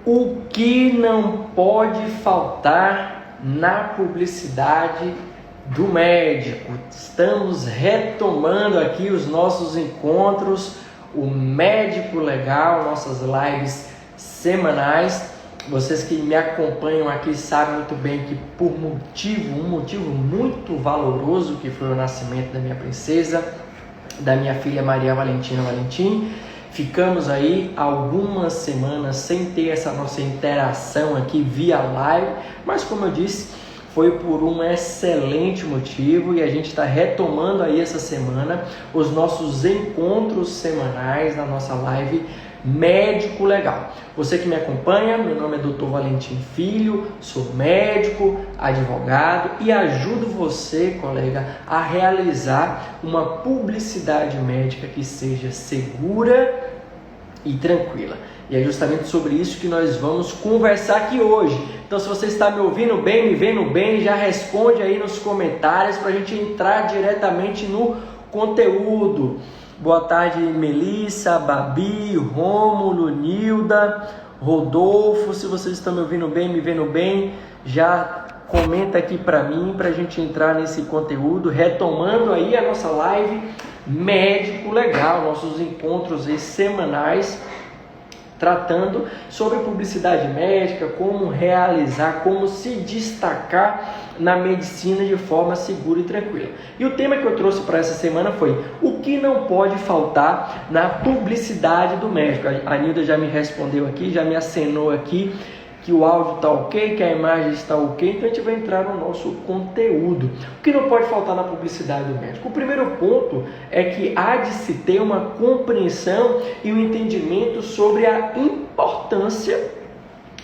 O que não pode faltar na publicidade do médico? Estamos retomando aqui os nossos encontros, o Médico Legal, nossas lives semanais. Vocês que me acompanham aqui sabem muito bem que por um motivo muito valoroso, que foi o nascimento da minha princesa, da minha filha Maria Valentina Valentim, ficamos aí algumas semanas sem ter essa nossa interação aqui via live, mas como eu disse, foi por um excelente motivo e a gente está retomando aí essa semana os nossos encontros semanais na nossa live Médico Legal. Você que me acompanha, meu nome é Dr. Valentim Filho, sou médico, advogado e ajudo você, colega, a realizar uma publicidade médica que seja segura e tranquila. E é justamente sobre isso que nós vamos conversar aqui hoje. Então, se você está me ouvindo bem, me vendo bem, já responde aí nos comentários para a gente entrar diretamente no conteúdo. Boa tarde, Melissa, Babi, Rômulo, Nilda, Rodolfo. Se vocês estão me ouvindo bem, me vendo bem, já comenta aqui para mim, para a gente entrar nesse conteúdo, retomando aí a nossa live Médico Legal, nossos encontros aí semanais, tratando sobre publicidade médica, como realizar, como se destacar na medicina de forma segura e tranquila. E o tema que eu trouxe para essa semana foi o que não pode faltar na publicidade do médico. A Nilda já me respondeu aqui, já me acenou aqui que o áudio está ok, que a imagem está ok, então a gente vai entrar no nosso conteúdo. O que não pode faltar na publicidade do médico? O primeiro ponto é que há de se ter uma compreensão e um entendimento sobre a importância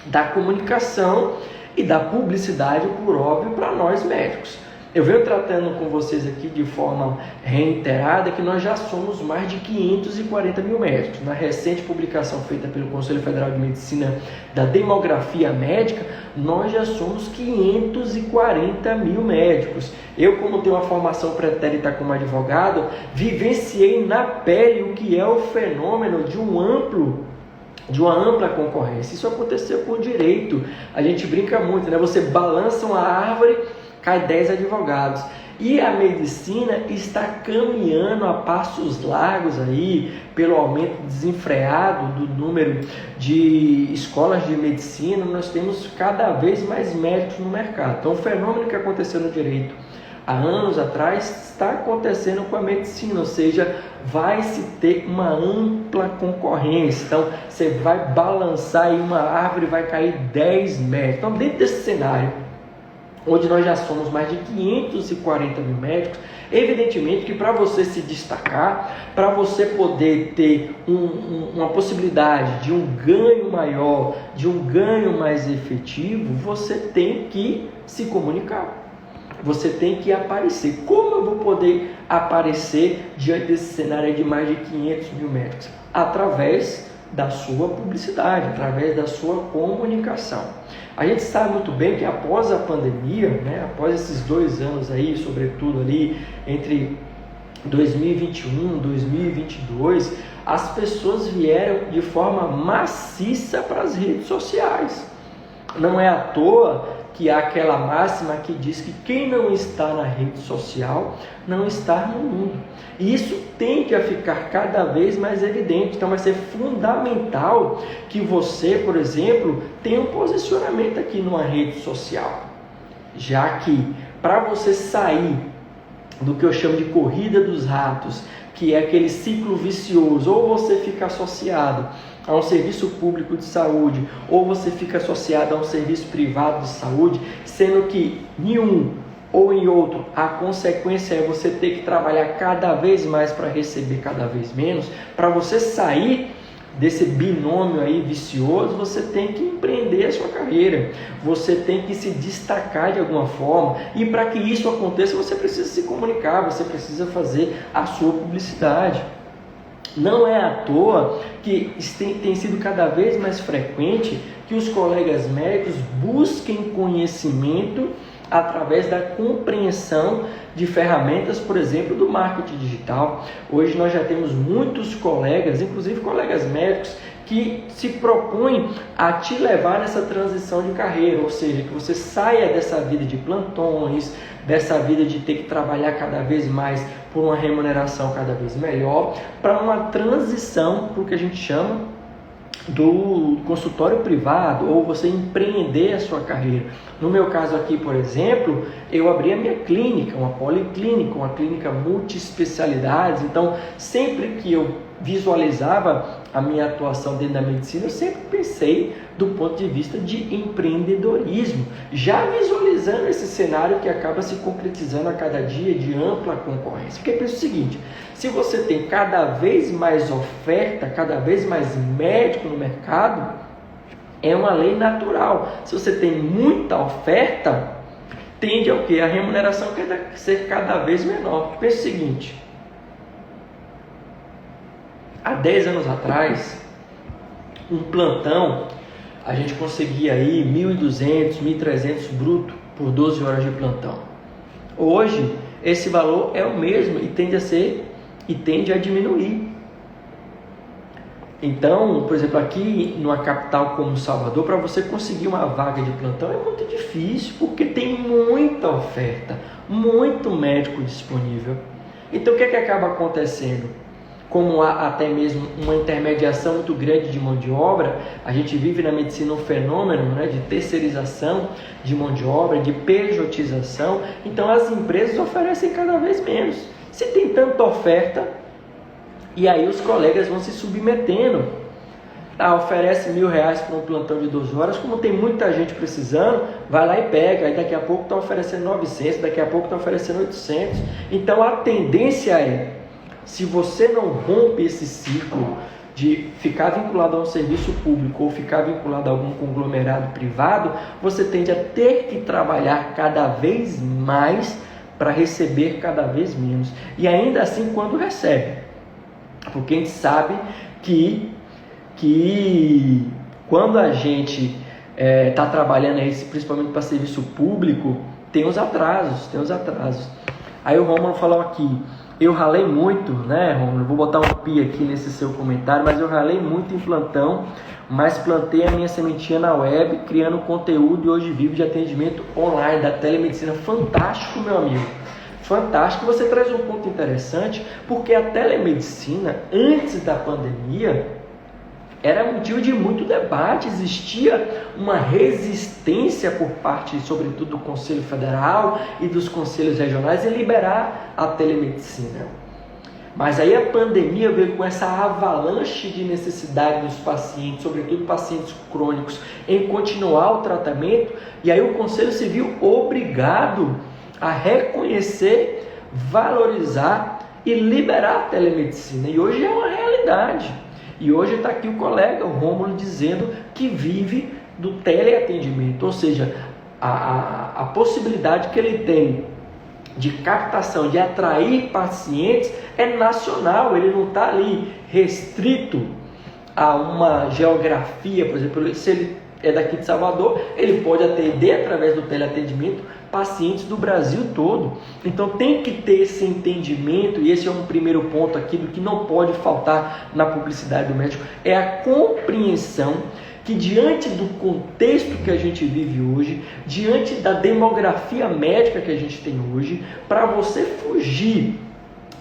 da comunicação e da publicidade, por óbvio, para nós médicos. Eu venho tratando com vocês aqui de forma reiterada que nós já somos mais de 540 mil médicos. Na recente publicação feita pelo Conselho Federal de Medicina da Demografia Médica, nós já somos 540 mil médicos. Eu, como tenho uma formação pretérita como advogado, vivenciei na pele o que é o fenômeno de uma ampla concorrência. Isso aconteceu com o direito. A gente brinca muito, né? Você balança uma árvore, cai 10 advogados. E a medicina está caminhando a passos largos aí, pelo aumento desenfreado do número de escolas de medicina. Nós temos cada vez mais médicos no mercado. Então, o fenômeno que aconteceu no direito há anos atrás está acontecendo com a medicina, ou seja, vai se ter uma ampla concorrência. Então, você vai balançar aí uma árvore e vai cair 10 médicos. Então, dentro desse cenário, onde nós já somos mais de 540 mil médicos, evidentemente que para você se destacar, para você poder ter uma possibilidade de um ganho maior, de um ganho mais efetivo, você tem que se comunicar. Você tem que aparecer. Como eu vou poder aparecer diante desse cenário de mais de 500 mil médicos? Através da sua publicidade, através da sua comunicação. A gente sabe muito bem que após a pandemia, né, após esses 2 anos aí, sobretudo ali entre 2021 e 2022, as pessoas vieram de forma maciça para as redes sociais. Não é à toa que há aquela máxima que diz que quem não está na rede social não está no mundo. E isso tende a ficar cada vez mais evidente. Então vai ser fundamental que você, por exemplo, tenha um posicionamento aqui numa rede social. Já que para você sair do que eu chamo de corrida dos ratos, que é aquele ciclo vicioso, ou você fica associado a um serviço público de saúde, ou você fica associado a um serviço privado de saúde, sendo que em um ou em outro a consequência é você ter que trabalhar cada vez mais para receber cada vez menos. Para você sair desse binômio aí vicioso, você tem que empreender a sua carreira, você tem que se destacar de alguma forma, e para que isso aconteça você precisa se comunicar, você precisa fazer a sua publicidade. Não é à toa que tem sido cada vez mais frequente que os colegas médicos busquem conhecimento através da compreensão de ferramentas, por exemplo, do marketing digital. Hoje nós já temos muitos colegas, inclusive colegas médicos, que se propõe a te levar nessa transição de carreira, ou seja, que você saia dessa vida de plantões, dessa vida de ter que trabalhar cada vez mais por uma remuneração cada vez melhor, para uma transição para o que a gente chama do consultório privado, ou você empreender a sua carreira. No meu caso aqui, por exemplo, eu abri a minha clínica, uma policlínica, uma clínica multiespecialidades. Então, sempre que eu visualizava a minha atuação dentro da medicina, eu sempre pensei do ponto de vista de empreendedorismo, já visualizando esse cenário que acaba se concretizando a cada dia de ampla concorrência. Porque pensa o seguinte: se você tem cada vez mais oferta, cada vez mais médico no mercado, é uma lei natural. Se você tem muita oferta, tende ao quê? A remuneração quer ser cada vez menor. Pensa o seguinte: há 10 anos atrás, um plantão, a gente conseguia aí 1.200, 1.300 bruto por 12 horas de plantão. Hoje, esse valor é o mesmo e tende a diminuir. Então, por exemplo, aqui numa capital como Salvador, para você conseguir uma vaga de plantão é muito difícil, porque tem muita oferta, muito médico disponível. Então, o que acaba acontecendo? Como há até mesmo uma intermediação muito grande de mão de obra, a gente vive na medicina um fenômeno, né, de terceirização de mão de obra, de pejotização. Então as empresas oferecem cada vez menos. Se tem tanta oferta, e aí os colegas vão se submetendo. Oferece R$1.000 para um plantão de 12 horas, como tem muita gente precisando, vai lá e pega, aí daqui a pouco está oferecendo 900, daqui a pouco está oferecendo 800. Então a tendência é, se você não rompe esse ciclo de ficar vinculado a um serviço público ou ficar vinculado a algum conglomerado privado, você tende a ter que trabalhar cada vez mais para receber cada vez menos. E ainda assim, quando recebe, porque a gente sabe que quando a gente está trabalhando aí, principalmente para serviço público, tem os atrasos. Aí o Rômulo falou aqui: eu ralei muito, né, Rômulo? Vou botar um pi aqui nesse seu comentário, mas eu ralei muito em plantão, mas plantei a minha sementinha na web, criando conteúdo, e hoje vivo de atendimento online, da telemedicina. Fantástico, meu amigo. Fantástico. Você traz um ponto interessante, porque a telemedicina, antes da pandemia, era motivo de muito debate. Existia uma resistência por parte, sobretudo, do Conselho Federal e dos conselhos regionais em liberar a telemedicina. Mas aí a pandemia veio com essa avalanche de necessidade dos pacientes, sobretudo pacientes crônicos, em continuar o tratamento, e aí o Conselho se viu obrigado a reconhecer, valorizar e liberar a telemedicina. E hoje é uma realidade. E hoje está aqui o colega, o Rômulo, dizendo que vive do teleatendimento, ou seja, a possibilidade que ele tem de captação, de atrair pacientes é nacional. Ele não está ali restrito a uma geografia. Por exemplo, se ele é daqui de Salvador, ele pode atender através do teleatendimento pacientes do Brasil todo. Então tem que ter esse entendimento, e esse é um primeiro ponto aqui do que não pode faltar na publicidade do médico, é a compreensão que, diante do contexto que a gente vive hoje, diante da demografia médica que a gente tem hoje, para você fugir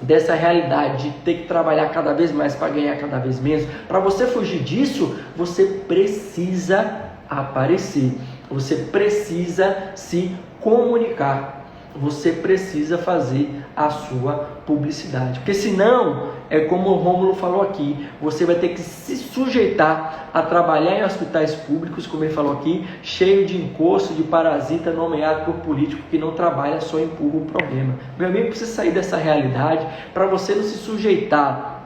dessa realidade de ter que trabalhar cada vez mais para ganhar cada vez menos, para você fugir disso, você precisa aparecer, você precisa se comunicar, você precisa fazer a sua publicidade, porque senão, é como o Rômulo falou aqui, você vai ter que se sujeitar a trabalhar em hospitais públicos, como ele falou aqui, cheio de encosto, de parasita nomeado por político que não trabalha, só empurra o problema. Meu amigo, precisa sair dessa realidade para você não se sujeitar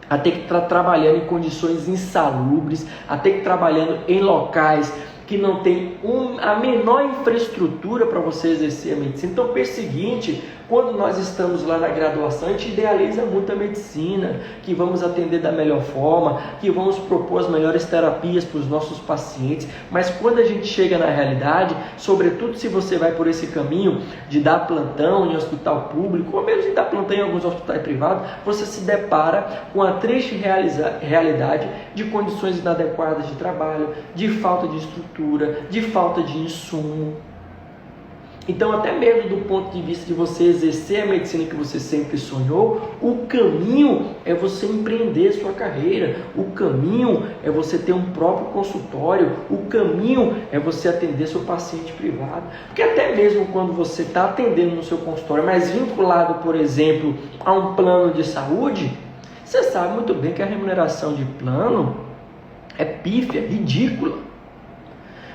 a ter que estar trabalhando em condições insalubres, a ter que estar trabalhando em locais que não tem a menor infraestrutura para você exercer a medicina. Então, pense o seguinte: Quando nós estamos lá na graduação, a gente idealiza muito a medicina, que vamos atender da melhor forma, que vamos propor as melhores terapias para os nossos pacientes, mas quando a gente chega na realidade, sobretudo se você vai por esse caminho de dar plantão em hospital público, ou mesmo de dar plantão em alguns hospitais privados, você se depara com a triste realidade de condições inadequadas de trabalho, de falta de estrutura, de falta de insumo. Então, até mesmo do ponto de vista de você exercer a medicina que você sempre sonhou, o caminho é você empreender sua carreira, o caminho é você ter um próprio consultório, o caminho é você atender seu paciente privado. Porque até mesmo quando você está atendendo no seu consultório, mas vinculado, por exemplo, a um plano de saúde, você sabe muito bem que a remuneração de plano é pífia, ridícula.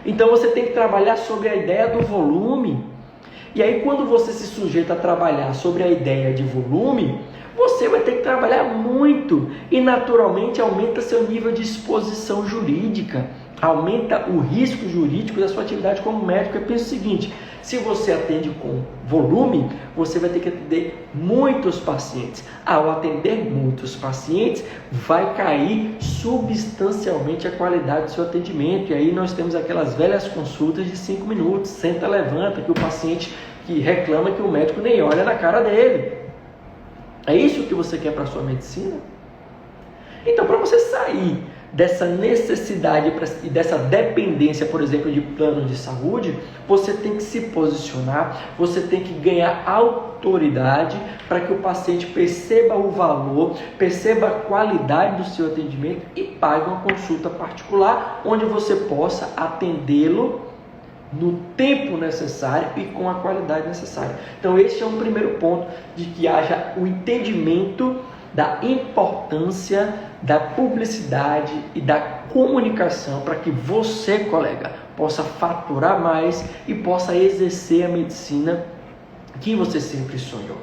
Então você tem que trabalhar sobre a ideia do volume. E aí quando você se sujeita a trabalhar sobre a ideia de volume, você vai ter que trabalhar muito e naturalmente aumenta seu nível de exposição jurídica, aumenta o risco jurídico da sua atividade como médico. Eu penso o seguinte: se você atende com volume, você vai ter que atender muitos pacientes. Ao atender muitos pacientes, vai cair substancialmente a qualidade do seu atendimento. E aí nós temos aquelas velhas consultas de 5 minutos, senta, levanta, que o paciente que reclama que o médico nem olha na cara dele. É isso que você quer para a sua medicina? Então, para você sair dessa necessidade e dessa dependência, por exemplo, de plano de saúde, você tem que se posicionar, você tem que ganhar autoridade para que o paciente perceba o valor, perceba a qualidade do seu atendimento e pague uma consulta particular, onde você possa atendê-lo no tempo necessário e com a qualidade necessária. Então esse é um primeiro ponto, de que haja o entendimento da importância da publicidade e da comunicação para que você, colega, possa faturar mais e possa exercer a medicina que você sempre sonhou.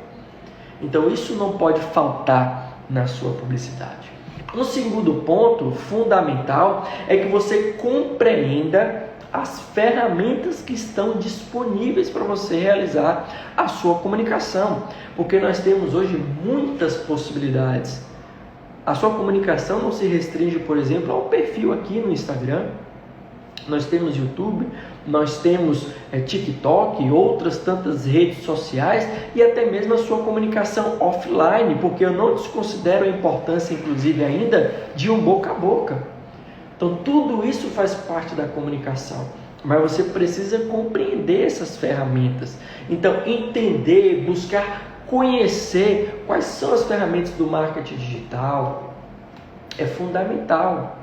Então isso não pode faltar na sua publicidade. Um segundo ponto fundamental é que você compreenda as ferramentas que estão disponíveis para você realizar a sua comunicação, porque nós temos hoje muitas possibilidades. A sua comunicação não se restringe, por exemplo, ao perfil aqui no Instagram. Nós temos YouTube, nós temos TikTok e outras tantas redes sociais, e até mesmo a sua comunicação offline, porque eu não desconsidero a importância, inclusive ainda, de um boca a boca. Então tudo isso faz parte da comunicação, mas você precisa compreender essas ferramentas. Então entender, buscar conhecer quais são as ferramentas do marketing digital é fundamental,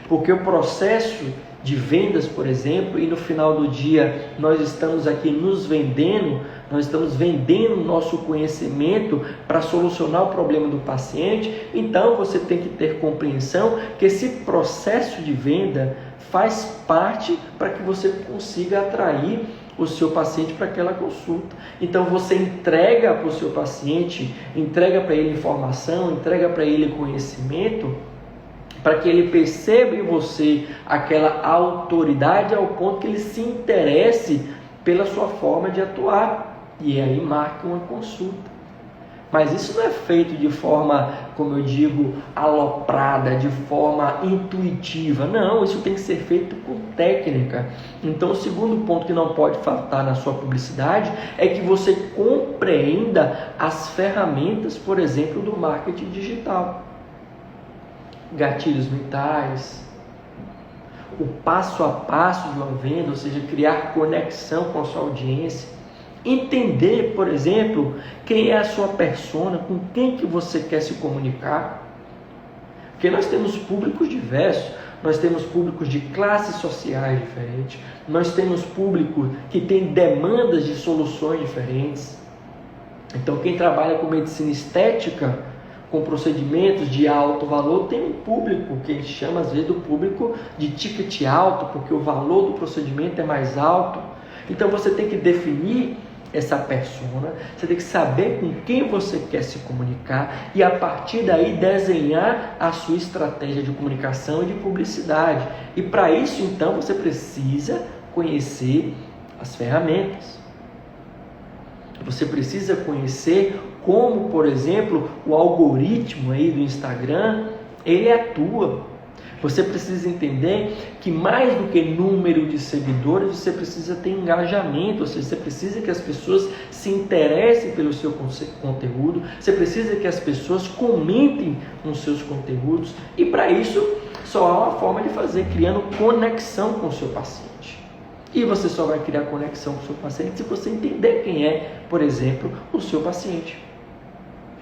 porque o processo de vendas, por exemplo, e no final do dia nós estamos aqui nos vendendo, nós estamos vendendo o nosso conhecimento para solucionar o problema do paciente. Então você tem que ter compreensão que esse processo de venda faz parte para que você consiga atrair o seu paciente para aquela consulta. Então você entrega para o seu paciente, entrega para ele informação, entrega para ele conhecimento, para que ele perceba em você aquela autoridade ao ponto que ele se interesse pela sua forma de atuar e aí marque uma consulta. Mas isso não é feito de forma, como eu digo, aloprada, de forma intuitiva. Não, isso tem que ser feito com técnica. Então o segundo ponto que não pode faltar na sua publicidade é que você compreenda as ferramentas, por exemplo, do marketing digital. Gatilhos mentais, o passo a passo de uma venda, ou seja, criar conexão com a sua audiência, entender, por exemplo, quem é a sua persona, com quem que você quer se comunicar, porque nós temos públicos diversos, nós temos públicos de classes sociais diferentes, nós temos público que tem demandas de soluções diferentes. Então quem trabalha com medicina estética, com procedimentos de alto valor, tem um público que a gente chama às vezes do público de ticket alto, porque o valor do procedimento é mais alto. Então você tem que definir essa persona, você tem que saber com quem você quer se comunicar e a partir daí desenhar a sua estratégia de comunicação e de publicidade. E para isso então você precisa conhecer as ferramentas. Você precisa conhecer como, por exemplo, o algoritmo aí do Instagram, ele atua. Você precisa entender que mais do que número de seguidores, você precisa ter engajamento, ou seja, você precisa que as pessoas se interessem pelo seu conteúdo, você precisa que as pessoas comentem nos seus conteúdos, e para isso só há uma forma de fazer, criando conexão com o seu paciente. E você só vai criar conexão com o seu paciente se você entender quem é, por exemplo, o seu paciente.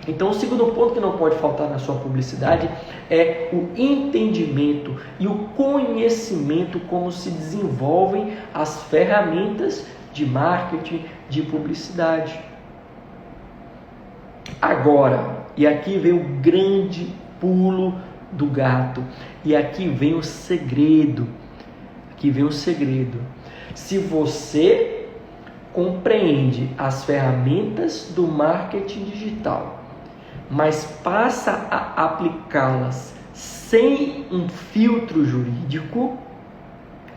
Então, o segundo ponto que não pode faltar na sua publicidade é o entendimento e o conhecimento como se desenvolvem as ferramentas de marketing, de publicidade. Agora, e aqui vem o grande pulo do gato, e aqui vem o segredo. Aqui vem o segredo. Se você compreende as ferramentas do marketing digital, mas passa a aplicá-las sem um filtro jurídico,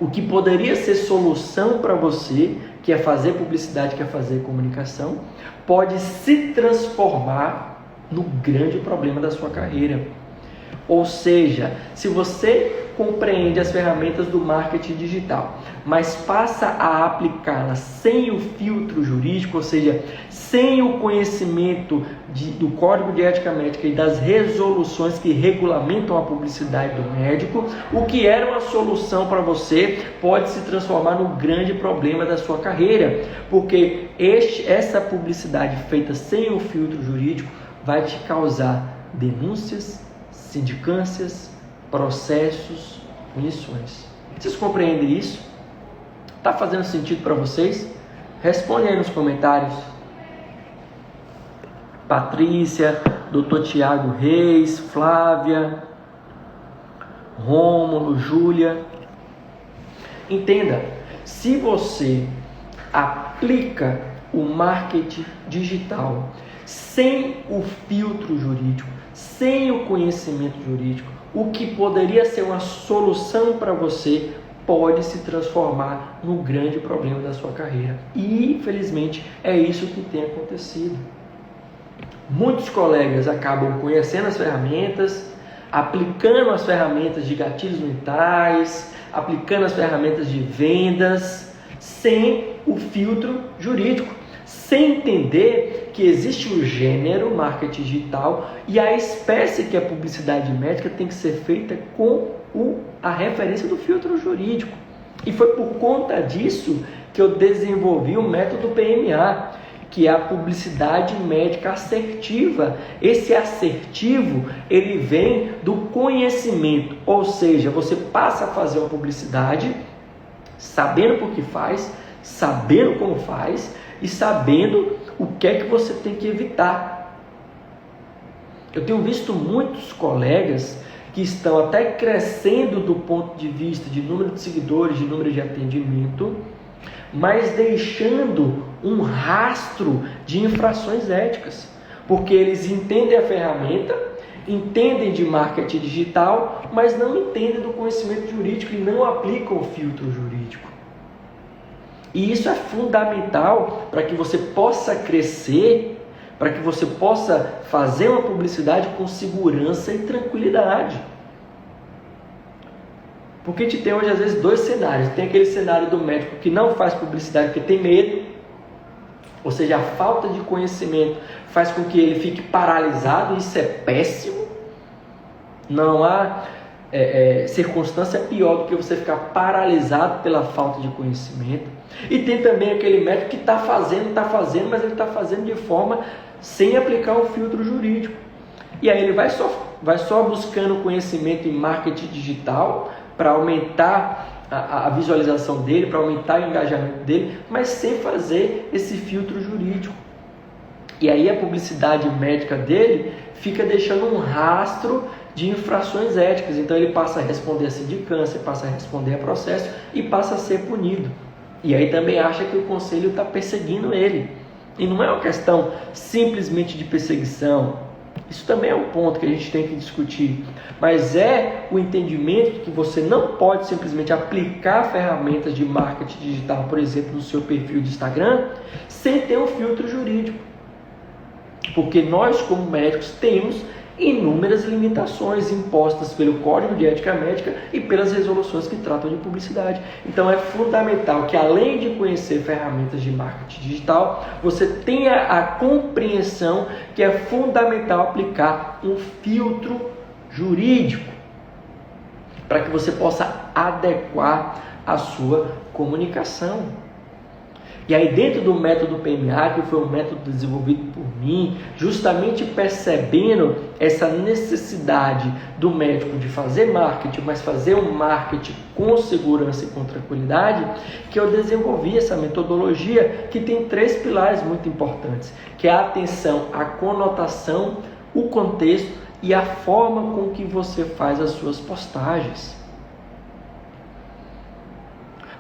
o que poderia ser solução para você, que é fazer publicidade, que é fazer comunicação, pode se transformar no grande problema da sua carreira. Ou seja, se você compreende as ferramentas do marketing digital, mas passa a aplicá-las sem o filtro jurídico, ou seja, sem o conhecimento do Código de Ética Médica e das resoluções que regulamentam a publicidade do médico, o que era uma solução para você pode se transformar no grande problema da sua carreira, porque essa publicidade feita sem o filtro jurídico vai te causar denúncias, sindicâncias, processos, punições. Vocês compreendem isso? Está fazendo sentido para vocês? Responde aí nos comentários. Patrícia, Dr. Tiago Reis, Flávia, Rômulo, Júlia. Entenda, se você aplica o marketing digital sem o filtro jurídico, sem o conhecimento jurídico, o que poderia ser uma solução para você pode se transformar no grande problema da sua carreira. E, infelizmente, é isso que tem acontecido. Muitos colegas acabam conhecendo as ferramentas, aplicando as ferramentas de gatilhos mentais, aplicando as ferramentas de vendas, sem o filtro jurídico, sem entender que existe o gênero marketing digital e a espécie que é a publicidade médica tem que ser feita com a referência do filtro jurídico. E foi por conta disso que eu desenvolvi o método PMA, que é a publicidade médica assertiva. Esse assertivo, ele vem do conhecimento, ou seja, você passa a fazer uma publicidade sabendo por que faz, sabendo como faz e sabendo o que é que você tem que evitar. Eu tenho visto muitos colegas que estão até crescendo do ponto de vista de número de seguidores, de número de atendimento, mas deixando um rastro de infrações éticas, porque eles entendem a ferramenta, entendem de marketing digital, mas não entendem do conhecimento jurídico e não aplicam o filtro jurídico. E isso é fundamental para que você possa crescer, para que você possa fazer uma publicidade com segurança e tranquilidade. Porque a gente tem hoje às vezes dois cenários. Tem aquele cenário do médico que não faz publicidade porque tem medo, ou seja, a falta de conhecimento faz com que ele fique paralisado, e isso é péssimo. Não há circunstância pior do que você ficar paralisado pela falta de conhecimento. E tem também aquele médico que está fazendo, mas ele está fazendo de forma sem aplicar o filtro jurídico. E aí ele vai só buscando conhecimento em marketing digital para aumentar a visualização dele, para aumentar o engajamento dele, mas sem fazer esse filtro jurídico. E aí a publicidade médica dele fica deixando um rastro de infrações éticas. Então ele passa a responder a sindicância, passa a responder a processo e passa a ser punido. E aí também acha que o conselho está perseguindo ele. E não é uma questão simplesmente de perseguição. Isso também é um ponto que a gente tem que discutir. Mas é o entendimento de que você não pode simplesmente aplicar ferramentas de marketing digital, por exemplo, no seu perfil de Instagram, sem ter um filtro jurídico. Porque nós, como médicos, temos inúmeras limitações impostas pelo Código de Ética Médica e pelas resoluções que tratam de publicidade. Então é fundamental que, além de conhecer ferramentas de marketing digital, você tenha a compreensão que é fundamental aplicar um filtro jurídico para que você possa adequar a sua comunicação. E aí, dentro do método PMA, que foi um método desenvolvido por mim, justamente percebendo essa necessidade do médico de fazer marketing, mas fazer um marketing com segurança e com tranquilidade, que eu desenvolvi essa metodologia que tem 3 pilares muito importantes, que é a atenção à conotação, o contexto e a forma com que você faz as suas postagens.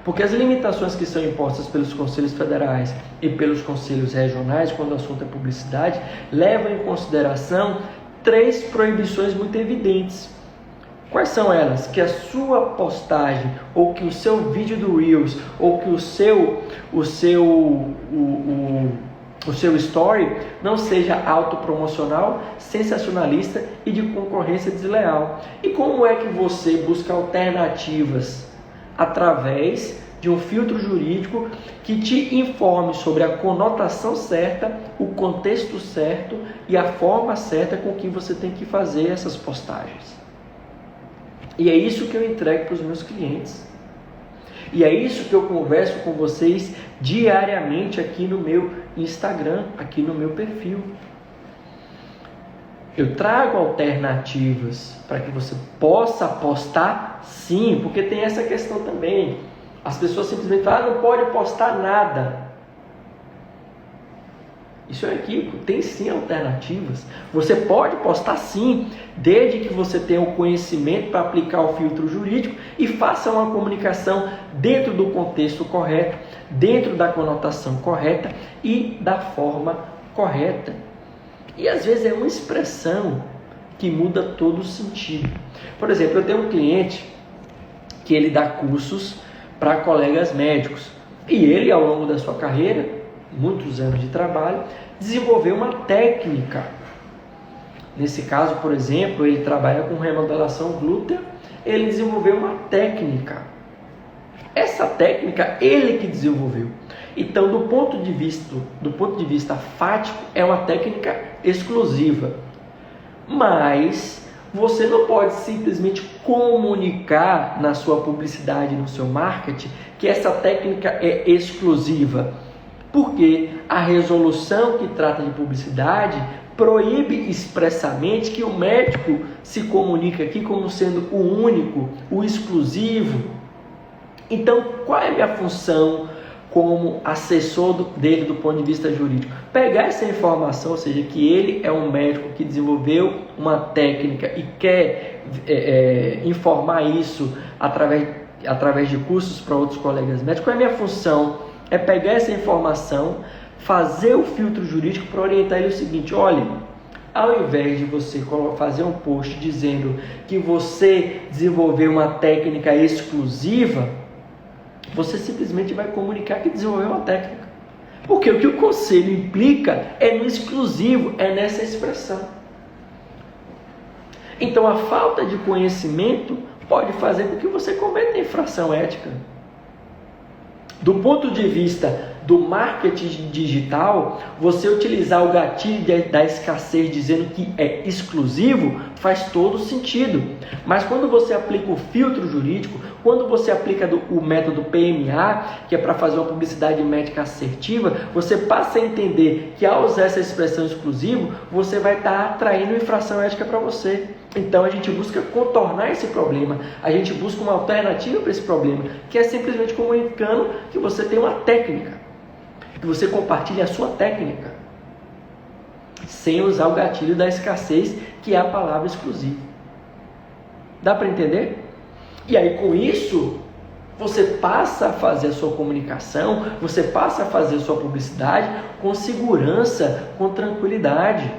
Porque as limitações que são impostas pelos conselhos federais e pelos conselhos regionais, quando o assunto é publicidade, levam em consideração 3 proibições muito evidentes. Quais são elas? Que a sua postagem, ou que o seu vídeo do Reels, ou que o seu story não seja autopromocional, sensacionalista e de concorrência desleal. E como é que você busca alternativas? Através de um filtro jurídico que te informe sobre a conotação certa, o contexto certo e a forma certa com que você tem que fazer essas postagens. E é isso que eu entrego para os meus clientes. E é isso que eu converso com vocês diariamente aqui no meu Instagram, aqui no meu perfil. Eu trago alternativas para que você possa postar, sim, porque tem essa questão também. As pessoas simplesmente falam, não pode postar nada. Isso é equívoco, tem sim alternativas. Você pode postar sim, desde que você tenha o conhecimento para aplicar o filtro jurídico e faça uma comunicação dentro do contexto correto, dentro da conotação correta e da forma correta. E às vezes é uma expressão que muda todo o sentido. Por exemplo, eu tenho um cliente que ele dá cursos para colegas médicos. E ele, ao longo da sua carreira, muitos anos de trabalho, desenvolveu uma técnica. Nesse caso, por exemplo, ele trabalha com remodelação glútea, ele desenvolveu uma técnica. Essa técnica, ele que desenvolveu. Então, do ponto de vista fático, é uma técnica exclusiva. Mas você não pode simplesmente comunicar na sua publicidade, no seu marketing, que essa técnica é exclusiva. Porque a resolução que trata de publicidade proíbe expressamente que o médico se comunique aqui como sendo o único, o exclusivo. Então, qual é a minha função como assessor dele do ponto de vista jurídico? Pegar essa informação, ou seja, que ele é um médico que desenvolveu uma técnica e quer informar isso através de cursos para outros colegas médicos. Qual é a minha função? É pegar essa informação, fazer o filtro jurídico para orientar ele o seguinte: olha, ao invés de você fazer um post dizendo que você desenvolveu uma técnica exclusiva, você simplesmente vai comunicar que desenvolveu uma técnica. Porque o que o conselho implica é no exclusivo, é nessa expressão. Então a falta de conhecimento pode fazer com que você cometa infração ética. Do ponto de vista do marketing digital, você utilizar o gatilho da escassez dizendo que é exclusivo faz todo sentido. Mas quando você aplica o filtro jurídico, quando você aplica o método PMA, que é para fazer uma publicidade médica assertiva, você passa a entender que ao usar essa expressão exclusivo, você vai estar atraindo infração ética para você. Então a gente busca contornar esse problema, a gente busca uma alternativa para esse problema, que é simplesmente comunicando que você tem uma técnica, que você compartilha a sua técnica, sem usar o gatilho da escassez, que é a palavra exclusiva. Dá para entender? E aí com isso, você passa a fazer a sua comunicação, você passa a fazer a sua publicidade com segurança, com tranquilidade.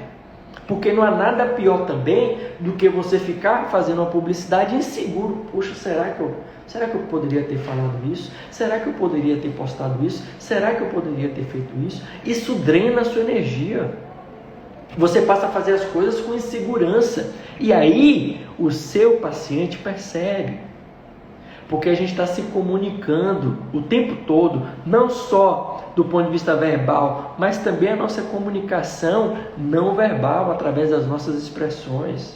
Porque não há nada pior também do que você ficar fazendo uma publicidade inseguro. Poxa, será que eu poderia ter falado isso? Será que eu poderia ter postado isso? Será que eu poderia ter feito isso? Isso drena a sua energia. Você passa a fazer as coisas com insegurança. E aí o seu paciente percebe. Porque a gente está se comunicando o tempo todo, não só do ponto de vista verbal, mas também a nossa comunicação não verbal, através das nossas expressões.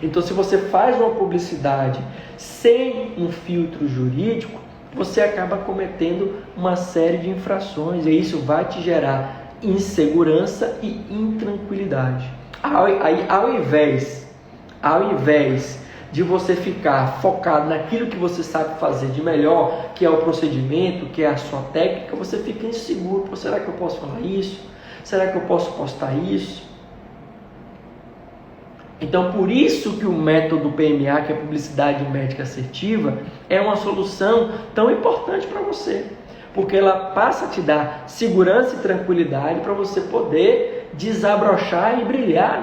Então, se você faz uma publicidade sem um filtro jurídico, você acaba cometendo uma série de infrações, e isso vai te gerar insegurança e intranquilidade. Ao invés de você ficar focado naquilo que você sabe fazer de melhor, que é o procedimento, que é a sua técnica, você fica inseguro. Será que eu posso falar isso? Será que eu posso postar isso? Então, por isso que o método PMA, que é a Publicidade Médica Assertiva, é uma solução tão importante para você. Porque ela passa a te dar segurança e tranquilidade para você poder desabrochar e brilhar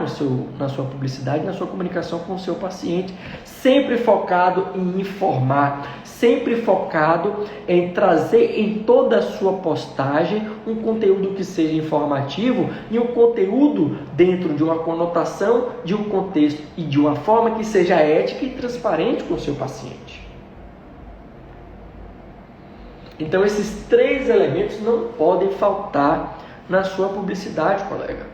na sua publicidade, na sua comunicação com o seu paciente, sempre focado em informar, sempre focado em trazer em toda a sua postagem um conteúdo que seja informativo e um conteúdo dentro de uma conotação, de um contexto e de uma forma que seja ética e transparente com o seu paciente. Então, esses 3 elementos não podem faltar na sua publicidade, colega.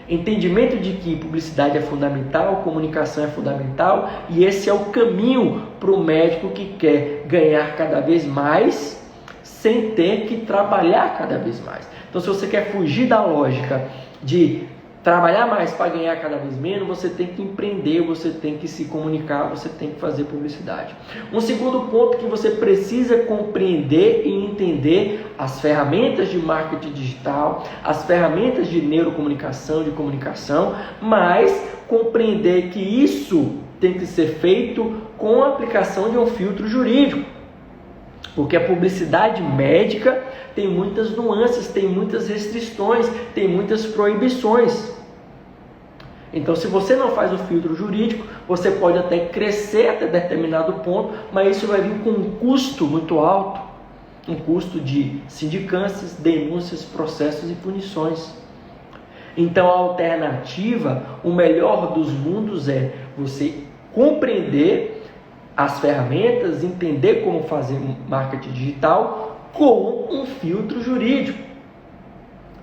Entendimento de que publicidade é fundamental, comunicação é fundamental, e esse é o caminho para o médico que quer ganhar cada vez mais, sem ter que trabalhar cada vez mais. Então, se você quer fugir da lógica de trabalhar mais para ganhar cada vez menos, você tem que empreender, você tem que se comunicar, você tem que fazer publicidade. Um segundo ponto que você precisa compreender e entender as ferramentas de marketing digital, as ferramentas de neurocomunicação, de comunicação, mas compreender que isso tem que ser feito com a aplicação de um filtro jurídico. Porque a publicidade médica tem muitas nuances, tem muitas restrições, tem muitas proibições. Então, se você não faz o filtro jurídico, você pode até crescer até determinado ponto, mas isso vai vir com um custo muito alto, um custo de sindicâncias, denúncias, processos e punições. Então, a alternativa, o melhor dos mundos é você compreender as ferramentas, entender como fazer marketing digital com um filtro jurídico.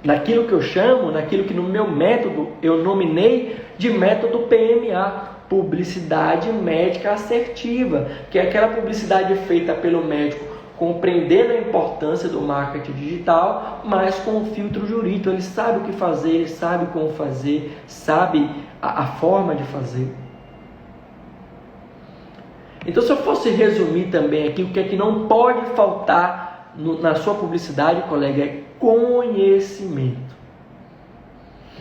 Naquilo que eu chamo, naquilo que no meu método eu nominei de método PMA, Publicidade Médica Assertiva, que é aquela publicidade feita pelo médico compreendendo a importância do marketing digital, mas com um filtro jurídico. Ele sabe o que fazer, ele sabe como fazer, sabe a forma de fazer. Então, se eu fosse resumir também aqui, o que é que não pode faltar na sua publicidade, colega, é conhecimento.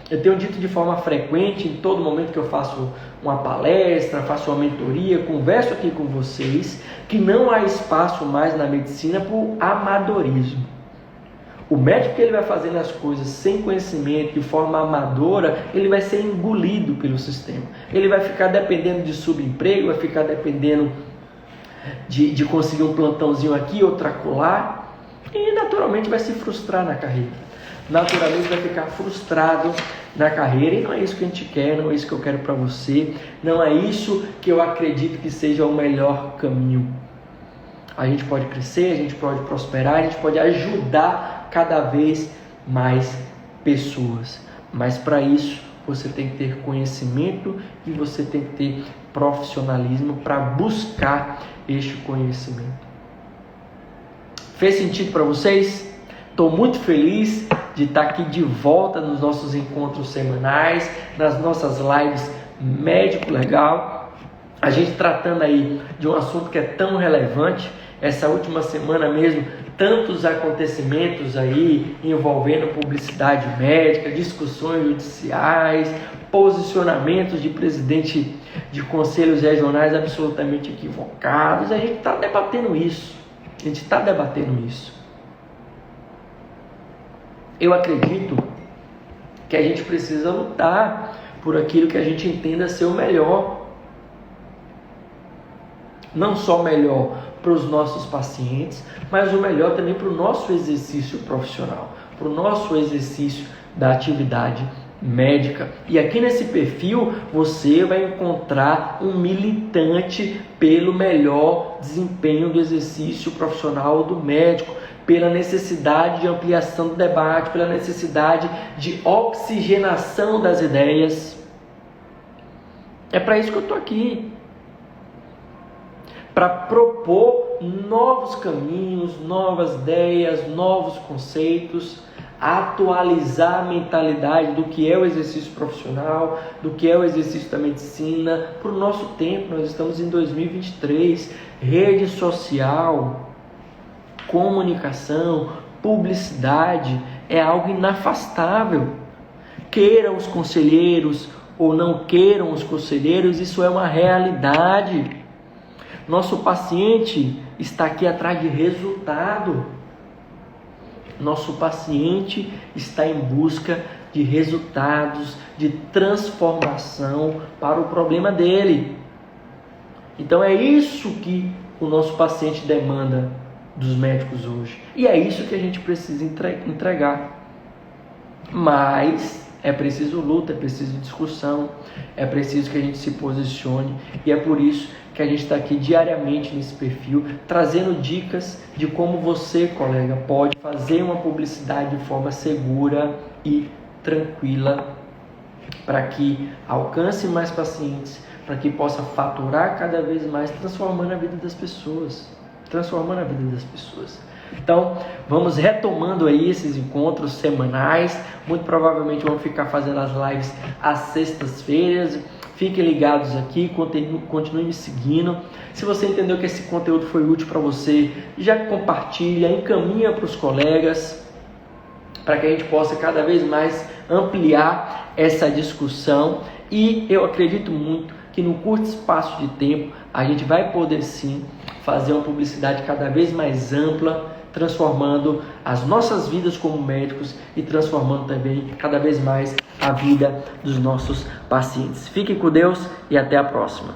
Eu tenho dito de forma frequente, em todo momento que eu faço uma palestra, faço uma mentoria, converso aqui com vocês, que não há espaço mais na medicina para o amadorismo. O médico que ele vai fazendo as coisas sem conhecimento, de forma amadora, ele vai ser engolido pelo sistema. Ele vai ficar dependendo de subemprego, vai ficar dependendo de conseguir um plantãozinho aqui, outro acolá, e naturalmente vai se frustrar na carreira. Naturalmente vai ficar frustrado na carreira, e não é isso que a gente quer, não é isso que eu quero para você, não é isso que eu acredito que seja o melhor caminho. A gente pode crescer, a gente pode prosperar, a gente pode ajudar cada vez mais pessoas, mas para isso você tem que ter conhecimento e você tem que ter profissionalismo para buscar este conhecimento. Fez sentido para vocês? Estou muito feliz de estar aqui de volta nos nossos encontros semanais, nas nossas lives Médico Legal. A gente tratando aí de um assunto que é tão relevante. Essa última semana mesmo, tantos acontecimentos aí envolvendo publicidade médica, discussões judiciais, posicionamentos de presidente de conselhos regionais absolutamente equivocados. A gente está debatendo isso. Eu acredito que a gente precisa lutar por aquilo que a gente entenda ser o melhor. Não só o melhor para os nossos pacientes, mas o melhor também para o nosso exercício profissional, para o nosso exercício da atividade médica. E aqui nesse perfil você vai encontrar um militante pelo melhor desempenho do exercício profissional do médico, pela necessidade de ampliação do debate, pela necessidade de oxigenação das ideias. É para isso que eu estou aqui. Para propor novos caminhos, novas ideias, novos conceitos, atualizar a mentalidade do que é o exercício profissional, do que é o exercício da medicina, para o nosso tempo. Nós estamos em 2023, rede social, comunicação, publicidade é algo inafastável. Queiram os conselheiros ou não queiram os conselheiros, isso é uma realidade. Nosso paciente está aqui atrás de resultado. Nosso paciente está em busca de resultados, de transformação para o problema dele. Então é isso que o nosso paciente demanda dos médicos hoje. E é isso que a gente precisa entregar. Mas é preciso luta, é preciso discussão, é preciso que a gente se posicione. E é por isso que a gente está aqui diariamente nesse perfil, trazendo dicas de como você, colega, pode fazer uma publicidade de forma segura e tranquila, para que alcance mais pacientes, para que possa faturar cada vez mais, transformando a vida das pessoas. Então, vamos retomando aí esses encontros semanais. Muito provavelmente vamos ficar fazendo as lives às sextas-feiras. Fiquem ligados aqui, continue me seguindo. Se você entendeu que esse conteúdo foi útil para você, já compartilha, encaminha para os colegas, para que a gente possa cada vez mais ampliar essa discussão. E eu acredito muito que no curto espaço de tempo a gente vai poder sim fazer uma publicidade cada vez mais ampla, transformando as nossas vidas como médicos e transformando também cada vez mais a vida dos nossos pacientes. Fiquem com Deus e até a próxima.